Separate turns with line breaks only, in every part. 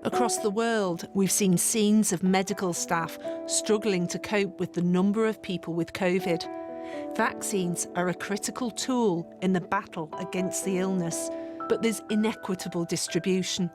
Across the world, we've seen scenes of medical staff struggling to cope with the number of people with COVID. Vaccines are a critical tool in the battle against the illness, but there's inequitable distribution.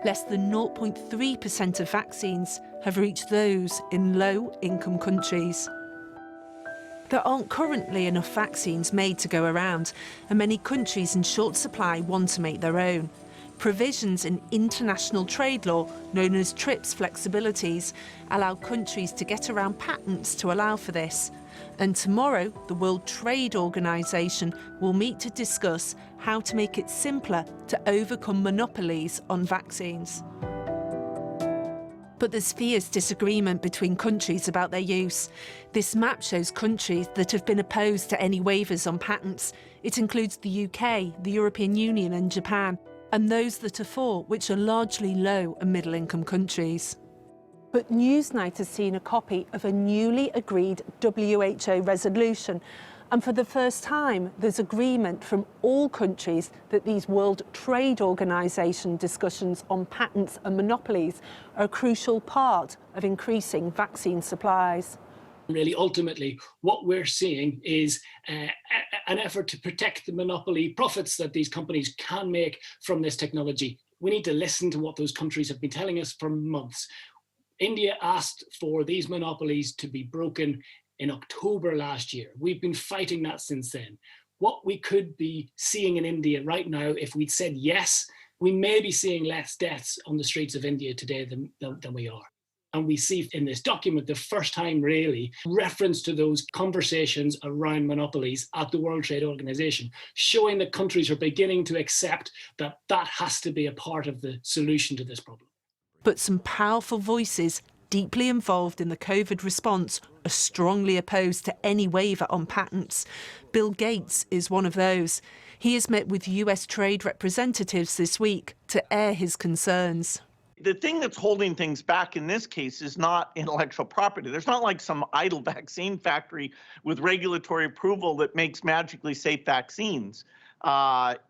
Less than 0.3% of vaccines have reached those in low-income countries. There aren't currently enough vaccines made to go around, and many countries in short supply want to make their own. Provisions in international trade law, known as TRIPS flexibilities, allow countries to get around patents to allow for this. And tomorrow, the World Trade Organization will meet to discuss how to make it simpler to overcome monopolies on vaccines. But there's fierce disagreement between countries about their use. This map shows countries that have been opposed to any waivers on patents. It includes the UK, the European Union and Japan, and those that are for, which are largely low and middle-income countries. But Newsnight has seen a copy of a newly agreed WHO resolution, and for the first time there's agreement from all countries that these World Trade Organization discussions on patents and monopolies are a crucial part of increasing vaccine supplies.
Really, ultimately, what we're seeing is an effort to protect the monopoly profits that these companies can make from this technology. We need to listen to what those countries have been telling us for months. India asked for these monopolies to be broken in October last year. We've been fighting that since then. What we could be seeing in India right now, if we'd said yes, we may be seeing less deaths on the streets of India today than we are. And we see in this document the first time really reference to those conversations around monopolies at the World Trade Organization, showing that countries are beginning to accept that that has to be a part of the solution to this problem.
But some powerful voices deeply involved in the COVID response are strongly opposed to any waiver on patents. Bill Gates is one of those. He has met with US trade representatives this week to air his concerns.
The thing that's holding things back in this case is not intellectual property. There's not like some idle vaccine factory with regulatory approval that makes magically safe vaccines.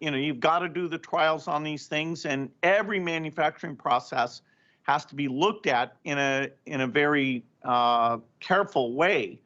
You've got to do the trials on these things, and every manufacturing process has to be looked at in a very careful way.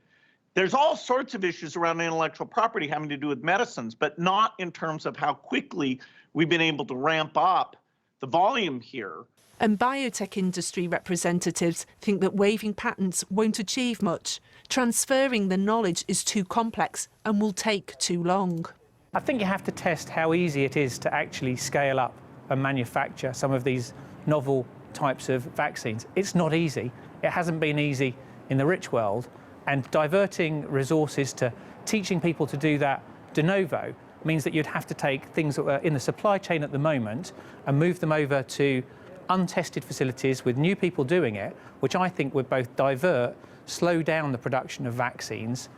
There's all sorts of issues around intellectual property having to do with medicines, but not in terms of how quickly we've been able to ramp up the volume here.
And biotech industry representatives think that waiving patents won't achieve much. Transferring the knowledge is too complex and will take too long.
I think you have to test how easy it is to actually scale up and manufacture some of these novel types of vaccines. It's not easy. It hasn't been easy in the rich world, and diverting resources to teaching people to do that de novo means that you'd have to take things that are in the supply chain at the moment and move them over to untested facilities with new people doing it, which I think would both divert, slow down the production of vaccines.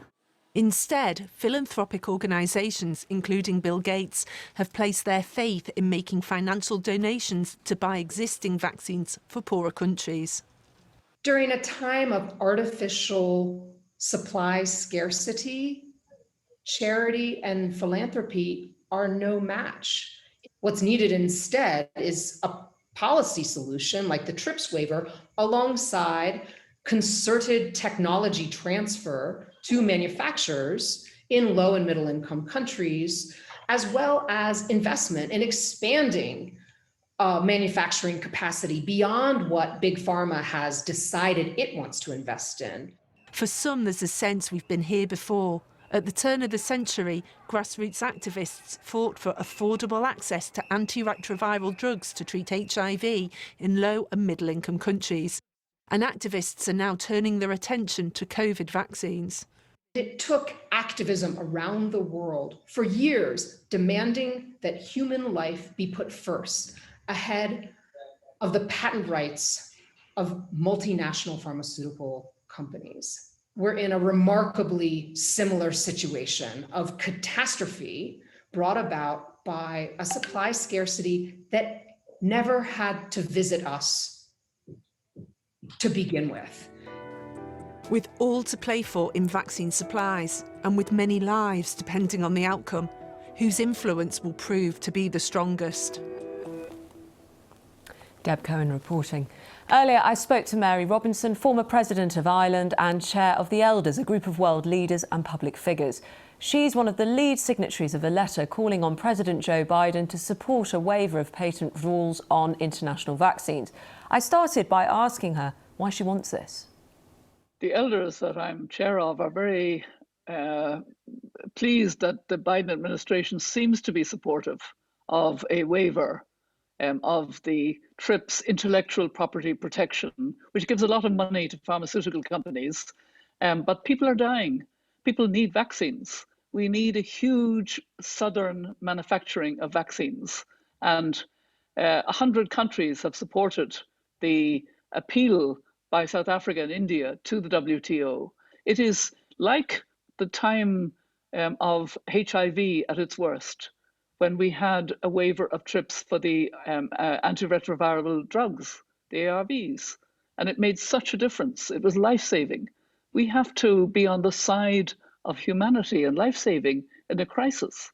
Instead, philanthropic organisations, including Bill Gates, have placed their faith in making financial donations to buy existing vaccines for poorer countries.
During a time of artificial supply scarcity, charity and philanthropy are no match. What's needed instead is a policy solution like the TRIPS waiver alongside concerted technology transfer to manufacturers in low and middle income countries, as well as investment in expanding manufacturing capacity beyond what Big Pharma has decided it wants to invest in.
For some, there's a sense we've been here before. At the turn of the century, grassroots activists fought for affordable access to antiretroviral drugs to treat HIV in low and middle-income countries. And activists are now turning their attention to COVID vaccines.
It took activism around the world for years demanding that human life be put first, ahead of the patent rights of multinational pharmaceutical companies. We're in a remarkably similar situation of catastrophe brought about by a supply scarcity that never had to visit us to begin with.
With all to play for in vaccine supplies, and with many lives depending on the outcome, whose influence will prove to be the strongest?
Deb Cohen reporting. Earlier, I spoke to Mary Robinson, former President of Ireland and Chair of the Elders, a group of world leaders and public figures. She's one of the lead signatories of a letter calling on President Joe Biden to support a waiver of patent rules on international vaccines. I started by asking her why she wants this.
The Elders that I'm chair of are very pleased that the Biden administration seems to be supportive of a waiver of the TRIPS intellectual property protection, which gives a lot of money to pharmaceutical companies. But people are dying. People need vaccines. We need a huge southern manufacturing of vaccines. And 100 countries have supported the appeal by South Africa and India to the WTO. It is like the time of HIV at its worst, when we had a waiver of TRIPS for the antiretroviral drugs, the ARVs, and it made such a difference. It was life-saving. We have to be on the side of humanity and life-saving in a crisis.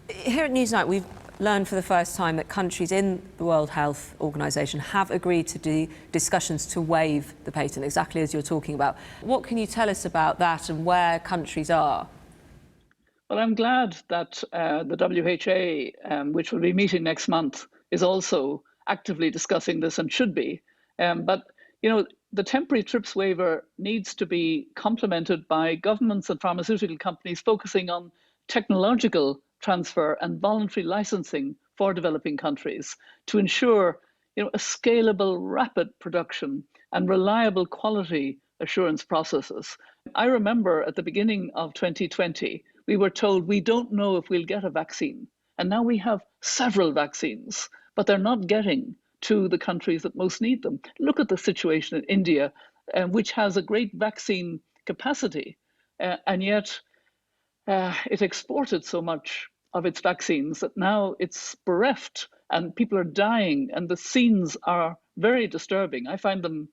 Here at Newsnight, we've learned for the first time that countries in the World Health Organization have agreed to do discussions to waive the patent, exactly as you're talking about. What can you tell us about that and where countries are?
Well, I'm glad that the WHO, which will be meeting next month, is also actively discussing this and should be. But, you know, the temporary TRIPS waiver needs to be complemented by governments and pharmaceutical companies focusing on technological transfer and voluntary licensing for developing countries to ensure, you know, a scalable, rapid production and reliable quality assurance processes. I remember at the beginning of 2020, we were told we don't know if we'll get a vaccine. And now we have several vaccines, but they're not getting to the countries that most need them. Look at the situation in India, which has a great vaccine capacity, and yet it exported so much of its vaccines that now it's bereft and people are dying, and the scenes are very disturbing. I find them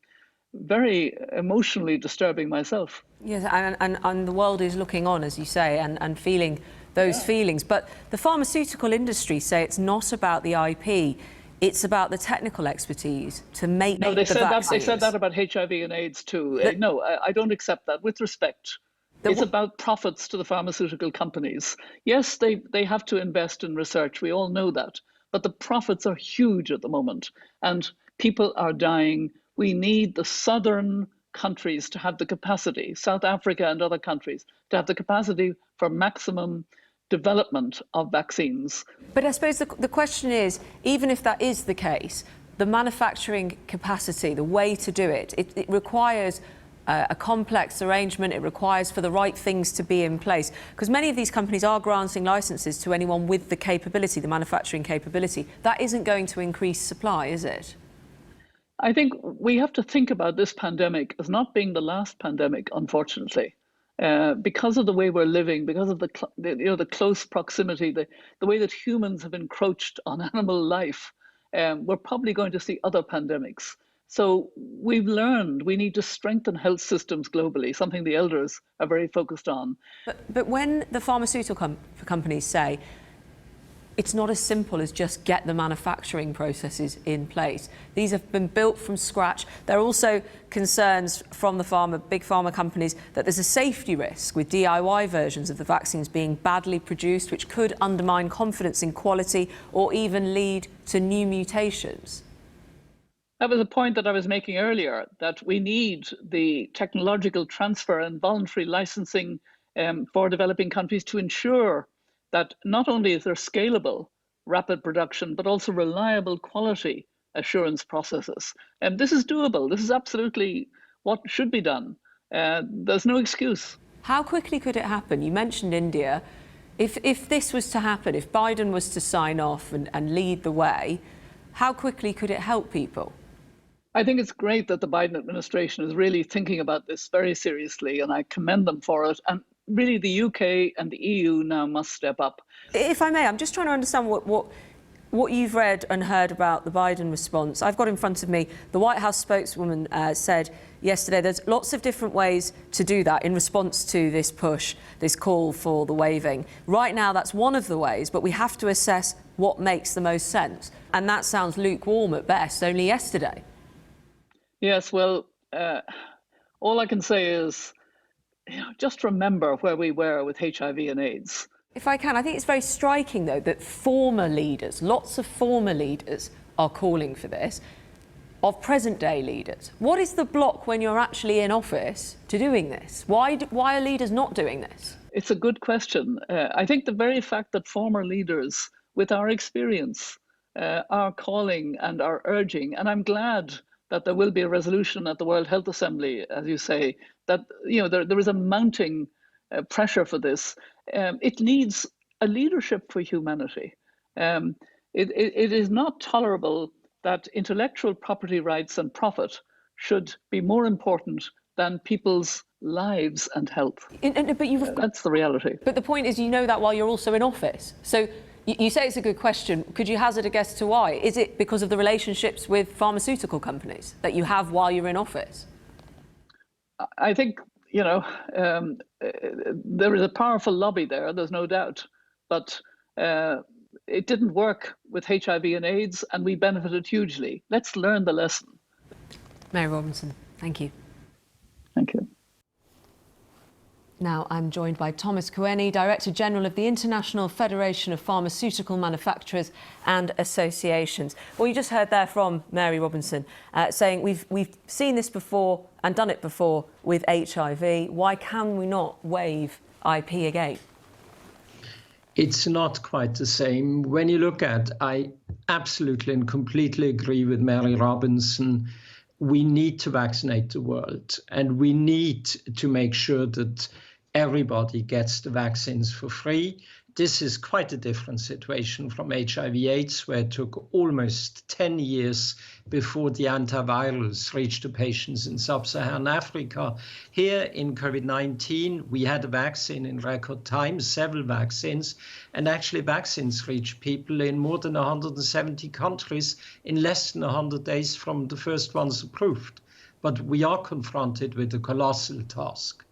very emotionally disturbing myself.
Yes, and the world is looking on, as you say, and feeling those feelings. But the pharmaceutical industry say it's not about the IP, it's about the technical expertise to make the vaccines.
They said that about HIV and AIDS too. No, I don't accept that, with respect. It's about profits to the pharmaceutical companies. Yes, they have to invest in research, we all know that, but the profits are huge at the moment and people are dying. We need the southern countries to have the capacity, South Africa and other countries, to have the capacity for maximum development of vaccines.
But I suppose the question is, even if that is the case, the manufacturing capacity, the way to do it, it requires a complex arrangement. It requires for the right things to be in place, because many of these companies are granting licenses to anyone with the capability, the manufacturing capability. That isn't going to increase supply, is it?
I think we have to think about this pandemic as not being the last pandemic, unfortunately, because of the way we're living, because of the close proximity, the way that humans have encroached on animal life. We're probably going to see other pandemics. So we've learned we need to strengthen health systems globally, something the Elders are very focused on.
But when the pharmaceutical companies say it's not as simple as just get the manufacturing processes in place, these have been built from scratch. There are also concerns from the big pharma companies that there's a safety risk with DIY versions of the vaccines being badly produced, which could undermine confidence in quality or even lead to new mutations.
That was a point that I was making earlier, that we need the technological transfer and voluntary licensing for developing countries to ensure that not only is there scalable, rapid production, but also reliable quality assurance processes. And this is doable. This is absolutely what should be done. There's no excuse.
How quickly could it happen? You mentioned India. If this was to happen, if Biden was to sign off and lead the way, how quickly could it help people?
I think it's great that the Biden administration is really thinking about this very seriously, and I commend them for it. And really, the UK and the EU now must step up.
If I may, I'm just trying to understand what you've read and heard about the Biden response. I've got in front of me, the White House spokeswoman said yesterday. There's lots of different ways to do that in response to this push, this call for the waiving. Right now, that's one of the ways, but we have to assess what makes the most sense. And that sounds lukewarm at best, only yesterday.
Yes, well, all I can say is, just remember where we were with HIV and AIDS.
If I can, I think it's very striking, though, that former leaders, lots of former leaders, are calling for this, of present-day leaders. What is the block when you're actually in office to doing this? Why are leaders not doing this?
It's a good question. I think the very fact that former leaders, with our experience, are calling and are urging, and I'm glad that there will be a resolution at the World Health Assembly, as you say, that there is a mounting pressure for this. It needs a leadership for humanity. It is not tolerable that intellectual property rights and profit should be more important than people's lives and health.
But
that's the reality.
But the point is, you know that while you're also in office. So you say it's a good question. Could you hazard a guess to why? Is it because of the relationships with pharmaceutical companies that you have while you're in office?
I think, there is a powerful lobby there, there's no doubt. But it didn't work with HIV and AIDS, and we benefited hugely. Let's learn the lesson.
Mary Robinson, thank you.
Thank you.
Now I'm joined by Thomas Cueni, Director General of the International Federation of Pharmaceutical Manufacturers and Associations. Well, you just heard there from Mary Robinson saying we've seen this before and done it before with HIV. Why can we not waive IP again?
It's not quite the same. When you look at, I absolutely and completely agree with Mary Robinson. We need to vaccinate the world, and we need to make sure that everybody gets the vaccines for free. This is quite a different situation from HIV/AIDS, where it took almost 10 years before the antivirals reached the patients in sub-Saharan Africa. Here in COVID-19, we had a vaccine in record time, several vaccines, and actually vaccines reach people in more than 170 countries in less than 100 days from the first ones approved. But we are confronted with a colossal task.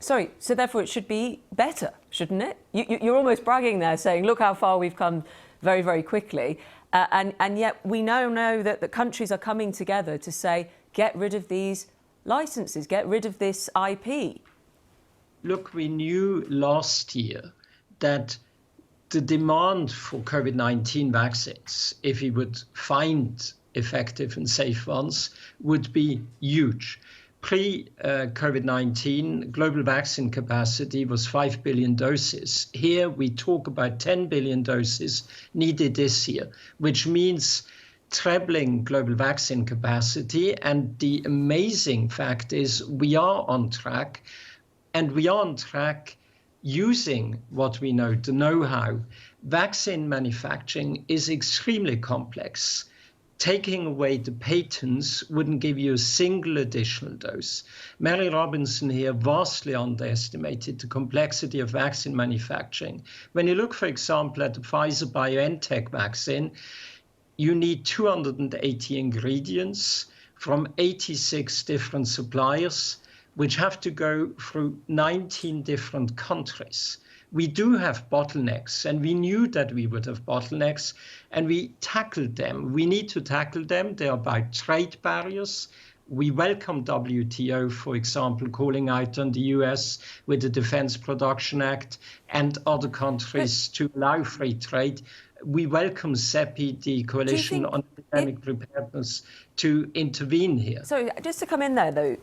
Sorry, so therefore it should be better, shouldn't it? You're almost bragging there, saying, look how far we've come very, very quickly. And yet we now know that the countries are coming together to say, get rid of these licenses, get rid of this IP.
Look, we knew last year that the demand for COVID-19 vaccines, if we would find effective and safe ones, would be huge. Pre-COVID-19, global vaccine capacity was 5 billion doses. Here we talk about 10 billion doses needed this year, which means trebling global vaccine capacity. And the amazing fact is we are on track, and we are on track using what we know, the know-how. Vaccine manufacturing is extremely complex. Taking away the patents wouldn't give you a single additional dose. Mary Robinson here vastly underestimated the complexity of vaccine manufacturing. When you look, for example, at the Pfizer-BioNTech vaccine, you need 280 ingredients from 86 different suppliers, which have to go through 19 different countries. We do have bottlenecks, and we knew that we would have bottlenecks, and we tackled them. We need to tackle them. They are about trade barriers. We welcome WTO, for example, calling out on the US with the Defense Production Act and other countries to allow free trade. We welcome CEPI, the Coalition on Epidemic Preparedness, to intervene here.
So just to come in there, though,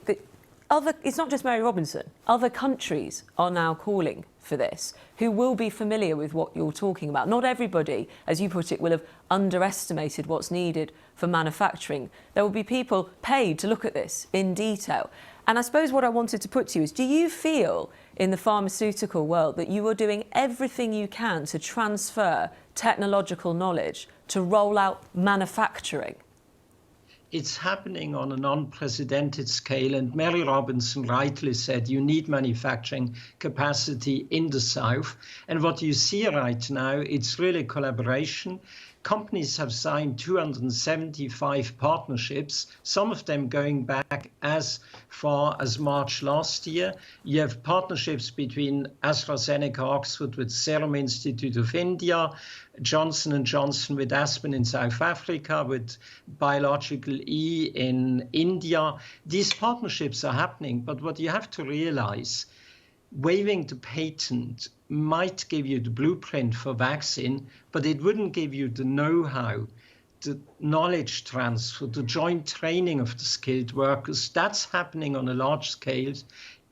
it's not just Mary Robinson. Other countries are now calling for this, who will be familiar with what you're talking about. Not everybody, as you put it, will have underestimated what's needed for manufacturing. There will be people paid to look at this in detail. And I suppose what I wanted to put to you is, do you feel in the pharmaceutical world that you are doing everything you can to transfer technological knowledge to roll out manufacturing?
it's happening on an unprecedented scale. And Mary Robinson rightly said you need manufacturing capacity in the South. And what you see right now, it's really collaboration. Companies have signed 275 partnerships, some of them going back as far as March last year. You have partnerships between AstraZeneca Oxford with Serum Institute of India, Johnson & Johnson with Aspen in South Africa, with Biological E in India. These partnerships are happening, but what you have to realize, waiving the patent might give you the blueprint for vaccine, but it wouldn't give you the know-how, the knowledge transfer, the joint training of the skilled workers. That's happening on a large scale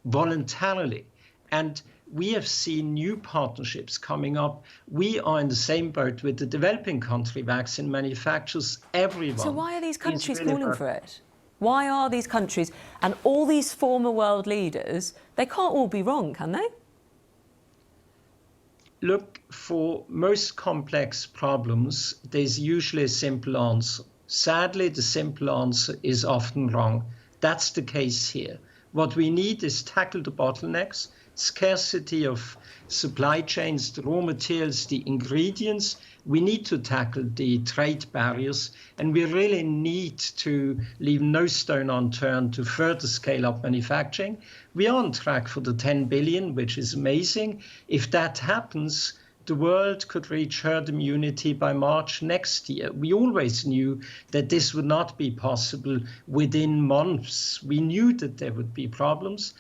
voluntarily. And we have seen new partnerships coming up. We are in the same boat with the developing country vaccine manufacturers, everyone.
So why are these countries calling for it? Why are these countries and all these former world leaders, they can't all be wrong, can they?
Look, for most complex problems, there's usually a simple answer. Sadly, the simple answer is often wrong. That's the case here. What we need is tackle the bottlenecks, scarcity of supply chains, the raw materials, the ingredients. We need to tackle the trade barriers, and we really need to leave no stone unturned to further scale up manufacturing. We are on track for the 10 billion, which is amazing. If that happens, the world could reach herd immunity by March next year. We always knew that this would not be possible within months. We knew that there would be problems.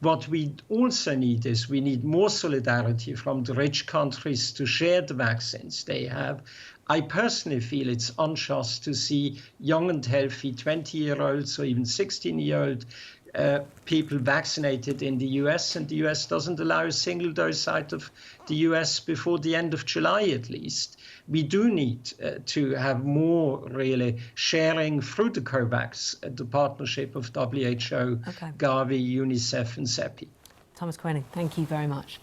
What we also need is we need more solidarity from the rich countries to share the vaccines they have. I personally feel it's unjust to see young and healthy 20-year-olds or even 16-year-old people vaccinated in the US, and the US doesn't allow a single dose out of the US before the end of July at least. We do need to have more really sharing through the COVAX, the partnership of WHO, Gavi, UNICEF and CEPI.
Thomas Cohen, thank you very much.